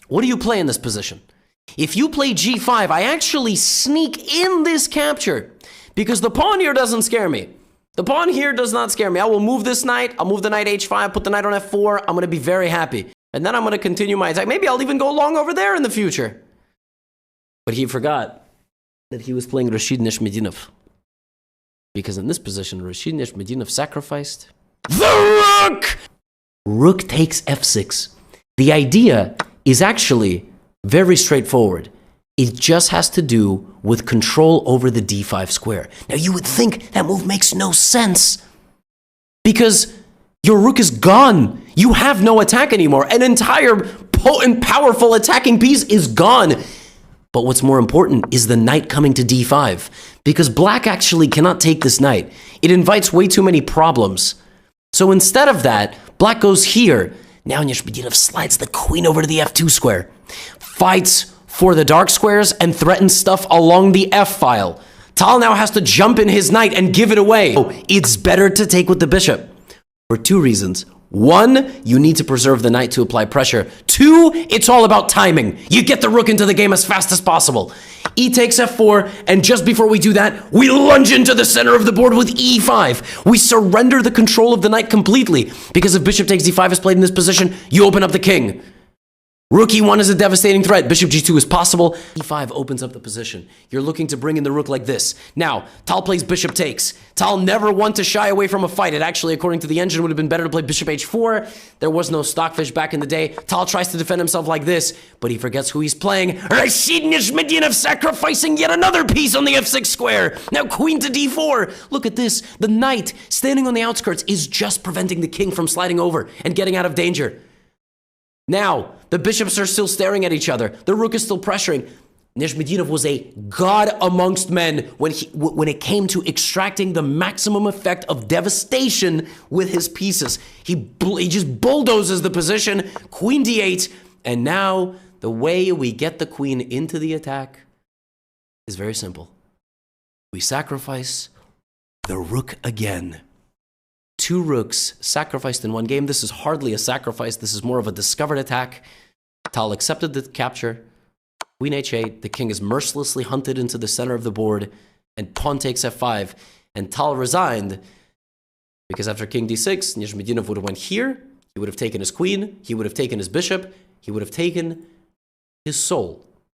What do you play in this position? If you play g5, I actually sneak in this capture because the pawn here doesn't scare me. The pawn here does not scare me. I will move this knight. I'll move the knight h5, put the knight on f4. I'm going to be very happy. And then I'm going to continue my attack. Maybe I'll even go long over there in the future. But he forgot that he was playing Rashid Nishmedinov. Because in this position, Rashid Nishmedinov sacrificed the rook! Rook takes f6. The idea is actually very straightforward. It just has to do with control over the d5 square. Now you would think that move makes no sense because your rook is gone. You have no attack anymore. An entire potent, powerful attacking piece is gone. But what's more important is the knight coming to d5 because black actually cannot take this knight. It invites way too many problems. So instead of that, black goes here. Now Nishmedinov slides the queen over to the f2 square, fights for the dark squares and threatens stuff along the f file. Tal now has to jump in his knight and give it away. Oh, it's better to take with the bishop for two reasons. One, you need to preserve the knight to apply pressure. Two, it's all about timing. You get the rook into the game as fast as possible. E takes f4, and just before we do that, we lunge into the center of the board with e5. We surrender the control of the knight completely, because if bishop takes d5 is played in this position, you open up the king. Rook e1 is a devastating threat. Bishop g2 is possible. e5 opens up the position. You're looking to bring in the rook like this. Now, Tal plays bishop takes. Tal never want to shy away from a fight. It actually, according to the engine, would have been better to play bishop h4. There was no stockfish back in the day. Tal tries to defend himself like this, but he forgets who he's playing. Rashid Nishmedinov sacrificing yet another piece on the f6 square. Now queen to d4. Look at this. The knight standing on the outskirts is just preventing the king from sliding over and getting out of danger. Now, the bishops are still staring at each other. The rook is still pressuring. Nishmedinov was a god amongst men when it came to extracting the maximum effect of devastation with his pieces. He just bulldozes the position, queen d8, and now the way we get the queen into the attack is very simple. We sacrifice the rook again. Two rooks sacrificed in one game. This is hardly a sacrifice. This is more of a discovered attack. Tal accepted the capture. Queen h8. The king is mercilessly hunted into the center of the board. And pawn takes f5. And Tal resigned because after king d6, Nishmedinov would have went here. He would have taken his queen. He would have taken his bishop. He would have taken his soul.